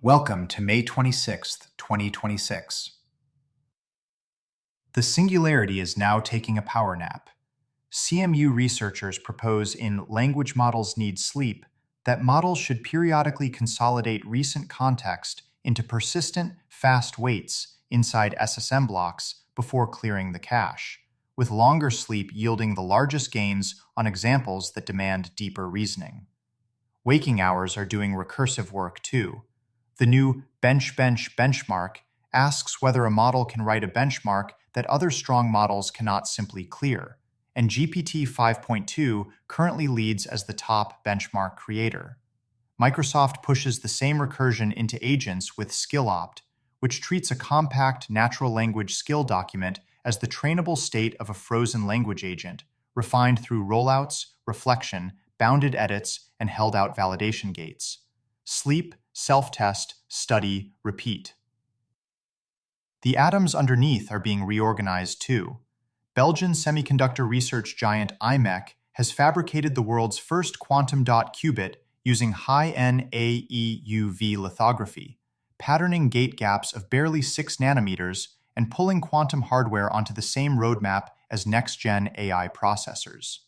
Welcome to May 26th, 2026. The Singularity is now taking a power nap. CMU researchers propose in Language Models Need Sleep that models should periodically consolidate recent context into persistent, fast waits inside SSM blocks before clearing the cache, with longer sleep yielding the largest gains on examples that demand deeper reasoning. Waking hours are doing recursive work too. The new benchmark asks whether a model can write a benchmark that other strong models cannot simply clear, and GPT 5.2 currently leads as the top benchmark creator. Microsoft pushes the same recursion into agents with SkillOpt, which treats a compact natural language skill document as the trainable state of a frozen language agent, refined through rollouts, reflection, bounded edits, and held-out validation gates. Sleep, self-test, study, repeat. The atoms underneath are being reorganized too. Belgian semiconductor research giant IMEC has fabricated the world's first quantum dot qubit using high-N AEUV lithography, patterning gate gaps of barely 6 nanometers and pulling quantum hardware onto the same roadmap as next-gen AI processors.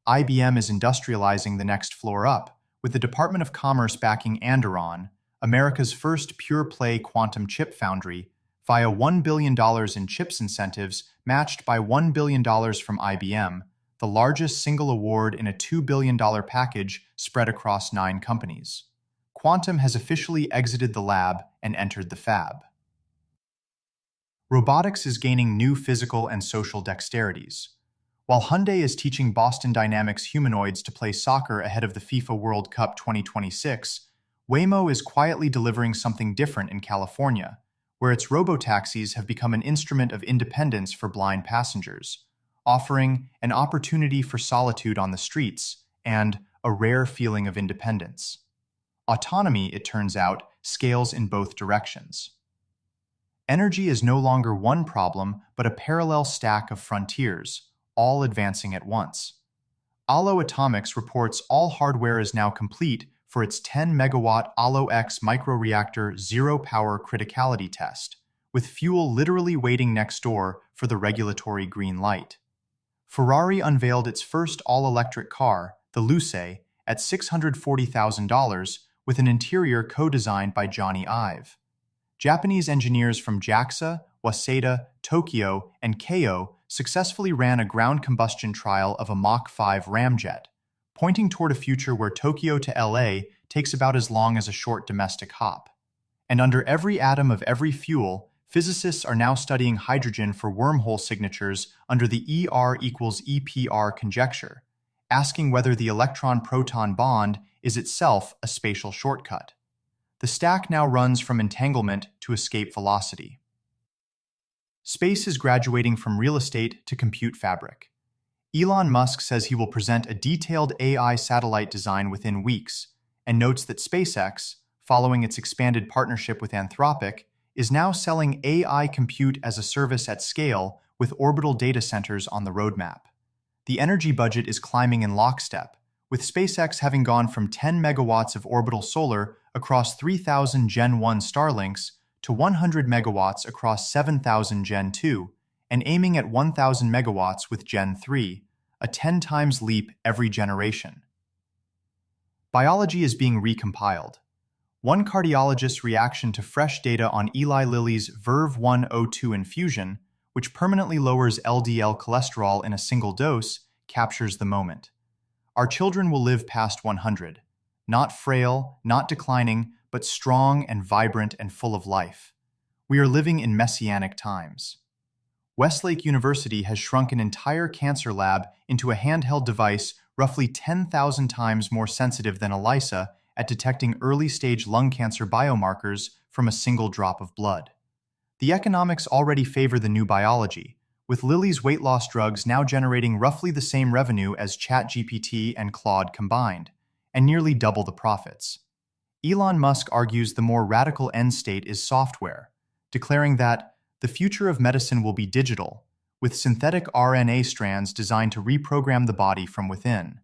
IBM is industrializing the next floor up, with the Department of Commerce backing Anduril, America's first pure-play quantum chip foundry, via $1 billion in chips incentives matched by $1 billion from IBM, the largest single award in a $2 billion package spread across 9 companies. Quantum has officially exited the lab and entered the fab. Robotics is gaining new physical and social dexterities. While Hyundai is teaching Boston Dynamics humanoids to play soccer ahead of the FIFA World Cup 2026, Waymo is quietly delivering something different in California, where its robotaxis have become an instrument of independence for blind passengers, offering an opportunity for solitude on the streets and a rare feeling of independence. Autonomy, it turns out, scales in both directions. Energy is no longer one problem, but a parallel stack of frontiers, all advancing at once. Allo Atomics reports all hardware is now complete for its 10-megawatt Allo-X microreactor zero-power criticality test, with fuel literally waiting next door for the regulatory green light. Ferrari unveiled its first all-electric car, the Luce, at $640,000, with an interior co-designed by Johnny Ive. Japanese engineers from JAXA, Waseda, Tokyo, and Keio successfully ran a ground combustion trial of a Mach 5 ramjet, pointing toward a future where Tokyo to LA takes about as long as a short domestic hop. And under every atom of every fuel, physicists are now studying hydrogen for wormhole signatures under the ER equals EPR conjecture, asking whether the electron-proton bond is itself a spatial shortcut. The stack now runs from entanglement to escape velocity. Space is graduating from real estate to compute fabric. Elon Musk says he will present a detailed AI satellite design within weeks, and notes that SpaceX, following its expanded partnership with Anthropic, is now selling AI compute as a service at scale with orbital data centers on the roadmap. The energy budget is climbing in lockstep, with SpaceX having gone from 10 megawatts of orbital solar across 3,000 Gen 1 Starlinks to 100 megawatts across 7,000 Gen 2, and aiming at 1,000 megawatts with Gen 3, a 10 times leap every generation. Biology is being recompiled. One cardiologist's reaction to fresh data on Eli Lilly's VERVE-102 infusion, which permanently lowers LDL cholesterol in a single dose, captures the moment. Our children will live past 100, not frail, not declining, but strong and vibrant and full of life. We are living in messianic times. Westlake University has shrunk an entire cancer lab into a handheld device roughly 10,000 times more sensitive than ELISA at detecting early-stage lung cancer biomarkers from a single drop of blood. The economics already favor the new biology, with Lilly's weight loss drugs now generating roughly the same revenue as ChatGPT and Claude combined, and nearly double the profits. Elon Musk argues the more radical end state is software, declaring that the future of medicine will be digital, with synthetic RNA strands designed to reprogram the body from within.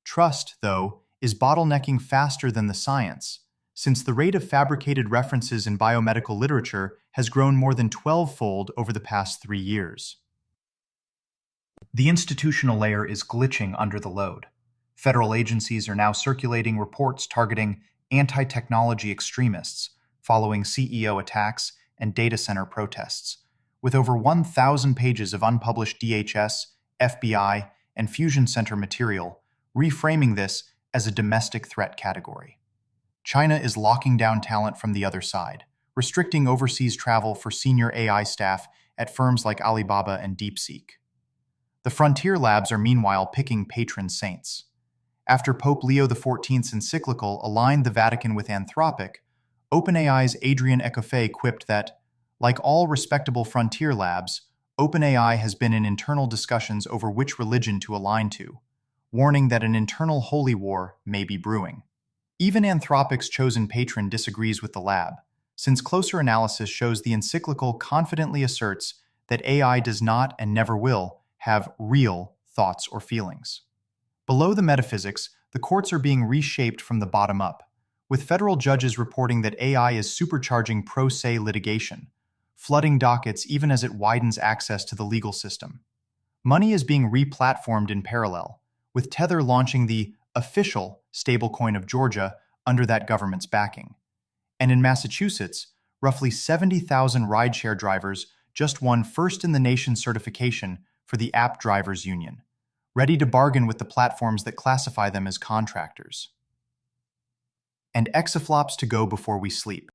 Trust, though, is bottlenecking faster than the science, since the rate of fabricated references in biomedical literature has grown more than 12-fold over the past 3 years. The institutional layer is glitching under the load. Federal agencies are now circulating reports targeting anti-technology extremists following CEO attacks and data center protests, with over 1,000 pages of unpublished DHS, FBI, and Fusion Center material, reframing this as a domestic threat category. China is locking down talent from the other side, restricting overseas travel for senior AI staff at firms like Alibaba and DeepSeek. The frontier labs are meanwhile picking patron saints. After Pope Leo XIV's encyclical aligned the Vatican with Anthropic, OpenAI's Adrian Ecoffe quipped that, like all respectable frontier labs, OpenAI has been in internal discussions over which religion to align to, warning that an internal holy war may be brewing. Even Anthropic's chosen patron disagrees with the lab, since closer analysis shows the encyclical confidently asserts that AI does not and never will have real thoughts or feelings. Below the metaphysics, the courts are being reshaped from the bottom up, with federal judges reporting that AI is supercharging pro se litigation, flooding dockets even as it widens access to the legal system. Money is being re-platformed in parallel, with Tether launching the official stablecoin of Georgia under that government's backing. And in Massachusetts, roughly 70,000 rideshare drivers just won first-in-the-nation certification for the App Drivers Union, ready to bargain with the platforms that classify them as contractors. And exaflops to go before we sleep.